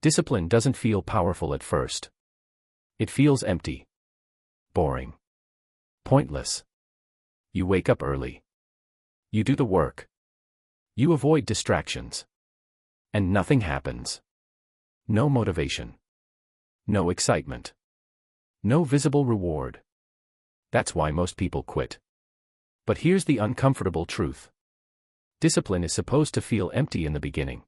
Discipline doesn't feel powerful at first. It feels empty, boring, pointless. You wake up early. You do the work. You avoid distractions. And nothing happens. No motivation. No excitement. No visible reward. That's why most people quit. But here's the uncomfortable truth. Discipline is supposed to feel empty in the beginning.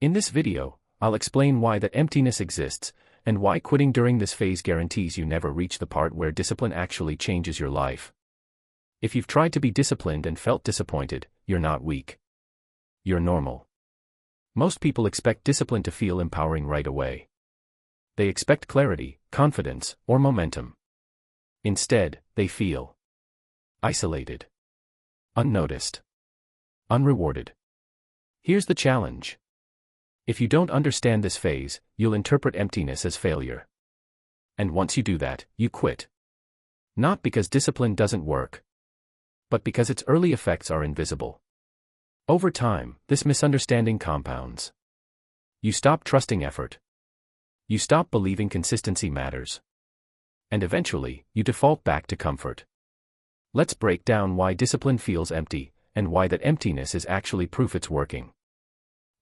In this video, I'll explain why that emptiness exists, and why quitting during this phase guarantees you never reach the part where discipline actually changes your life. If you've tried to be disciplined and felt disappointed, you're not weak. You're normal. Most people expect discipline to feel empowering right away. They expect clarity, confidence, or momentum. Instead, they feel isolated, unnoticed, unrewarded. Here's the challenge. If you don't understand this phase, you'll interpret emptiness as failure. And once you do that, you quit. Not because discipline doesn't work, but because its early effects are invisible. Over time, this misunderstanding compounds. You stop trusting effort. You stop believing consistency matters. And eventually, you default back to comfort. Let's break down why discipline feels empty, and why that emptiness is actually proof it's working.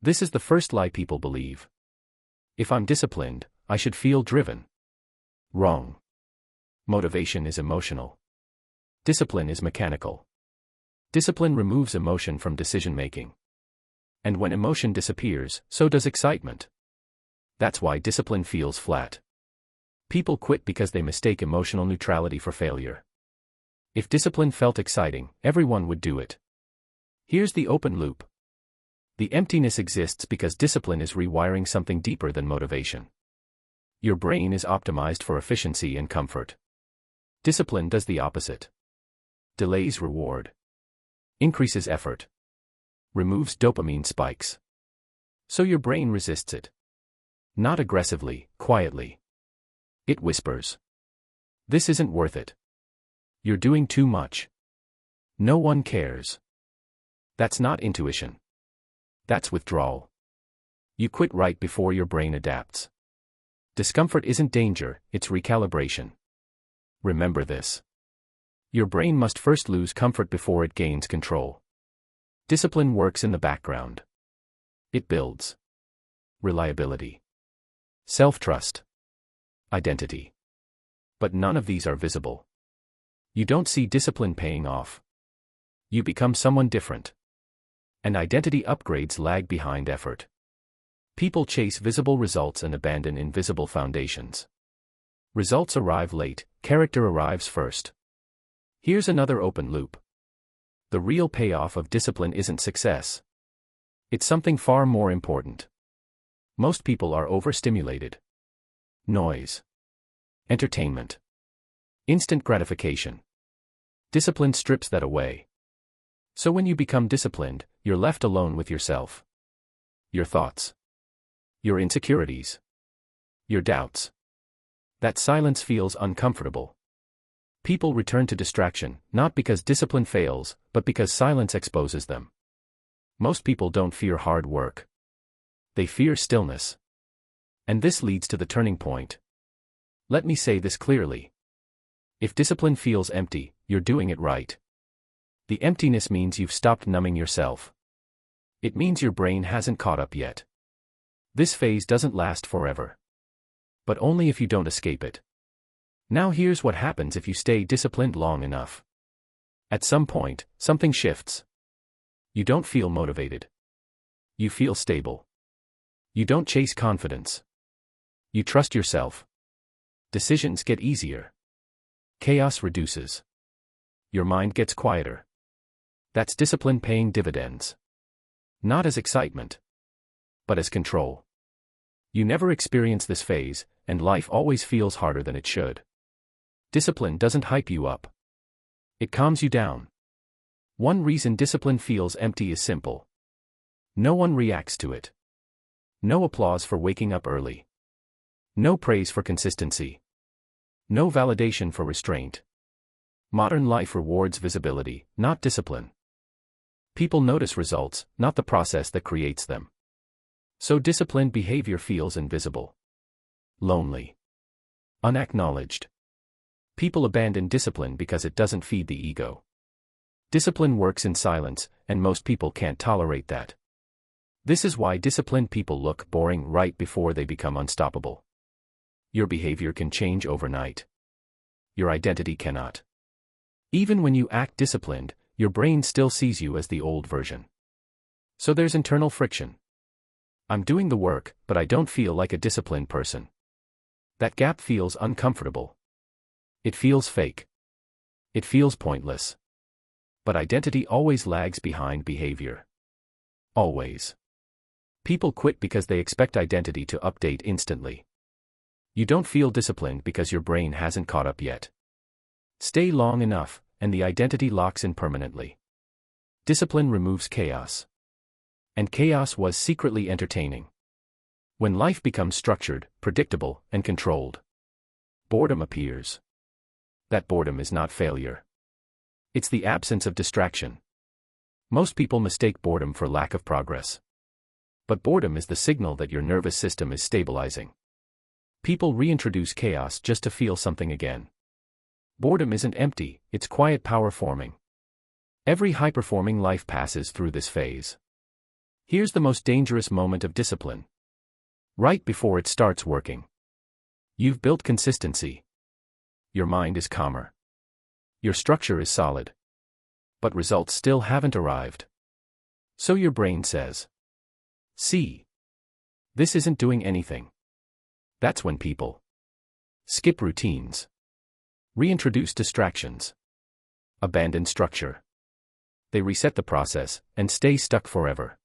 This is the first lie people believe. If I'm disciplined, I should feel driven. Wrong. Motivation is emotional. Discipline is mechanical. Discipline removes emotion from decision-making. And when emotion disappears, so does excitement. That's why discipline feels flat. People quit because they mistake emotional neutrality for failure. If discipline felt exciting, everyone would do it. Here's the open loop. The emptiness exists because discipline is rewiring something deeper than motivation. Your brain is optimized for efficiency and comfort. Discipline does the opposite. Delays reward. Increases effort. Removes dopamine spikes. So your brain resists it. Not aggressively, quietly. It whispers. This isn't worth it. You're doing too much. No one cares. That's not intuition. That's withdrawal. You quit right before your brain adapts. Discomfort isn't danger, it's recalibration. Remember this. Your brain must first lose comfort before it gains control. Discipline works in the background. It builds reliability, self-trust, identity. But none of these are visible. You don't see discipline paying off. You become someone different. And identity upgrades lag behind effort. People chase visible results and abandon invisible foundations. Results arrive late, character arrives first. Here's another open loop. The real payoff of discipline isn't success. It's something far more important. Most people are overstimulated. Noise. Entertainment. Instant gratification. Discipline strips that away. So when you become disciplined, you're left alone with yourself. Your thoughts. Your insecurities. Your doubts. That silence feels uncomfortable. People return to distraction, not because discipline fails, but because silence exposes them. Most people don't fear hard work. They fear stillness. And this leads to the turning point. Let me say this clearly. If discipline feels empty, you're doing it right. The emptiness means you've stopped numbing yourself. It means your brain hasn't caught up yet. This phase doesn't last forever. But only if you don't escape it. Now here's what happens if you stay disciplined long enough. At some point, something shifts. You don't feel motivated. You feel stable. You don't chase confidence. You trust yourself. Decisions get easier. Chaos reduces. Your mind gets quieter. That's discipline paying dividends. Not as excitement, but as control. You never experience this phase, and life always feels harder than it should. Discipline doesn't hype you up. It calms you down. One reason discipline feels empty is simple. No one reacts to it. No applause for waking up early. No praise for consistency. No validation for restraint. Modern life rewards visibility, not discipline. People notice results, not the process that creates them. So disciplined behavior feels invisible, lonely, unacknowledged. People abandon discipline because it doesn't feed the ego. Discipline works in silence, and most people can't tolerate that. This is why disciplined people look boring right before they become unstoppable. Your behavior can change overnight. Your identity cannot. Even when you act disciplined, your brain still sees you as the old version. So there's internal friction. I'm doing the work, but I don't feel like a disciplined person. That gap feels uncomfortable. It feels fake. It feels pointless. But identity always lags behind behavior. Always. People quit because they expect identity to update instantly. You don't feel disciplined because your brain hasn't caught up yet. Stay long enough, and the identity locks in permanently. Discipline removes chaos. And chaos was secretly entertaining. When life becomes structured, predictable, and controlled, boredom appears. That boredom is not failure. It's the absence of distraction. Most people mistake boredom for lack of progress. But boredom is the signal that your nervous system is stabilizing. People reintroduce chaos just to feel something again. Boredom isn't empty, it's quiet power forming. Every high-performing life passes through this phase. Here's the most dangerous moment of discipline. Right before it starts working. You've built consistency. Your mind is calmer. Your structure is solid. But results still haven't arrived. So your brain says, "See, this isn't doing anything." That's when people skip routines, reintroduce distractions, abandon structure. They reset the process and stay stuck forever.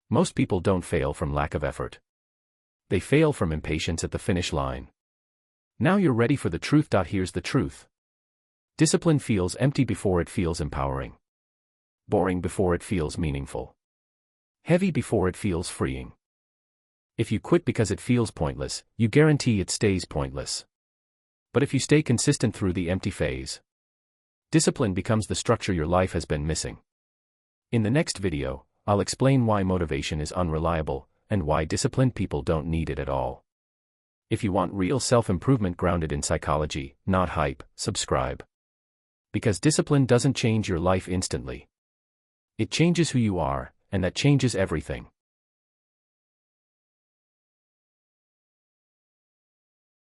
Most people don't fail from lack of effort. They fail from impatience at the finish line. Now you're ready for the truth. Here's the truth. Discipline feels empty before it feels empowering. Boring before it feels meaningful. Heavy before it feels freeing. If you quit because it feels pointless, you guarantee it stays pointless. But if you stay consistent through the empty phase, discipline becomes the structure your life has been missing. In the next video, I'll explain why motivation is unreliable, and why disciplined people don't need it at all. If you want real self-improvement grounded in psychology, not hype, subscribe. Because discipline doesn't change your life instantly. It changes who you are, and that changes everything.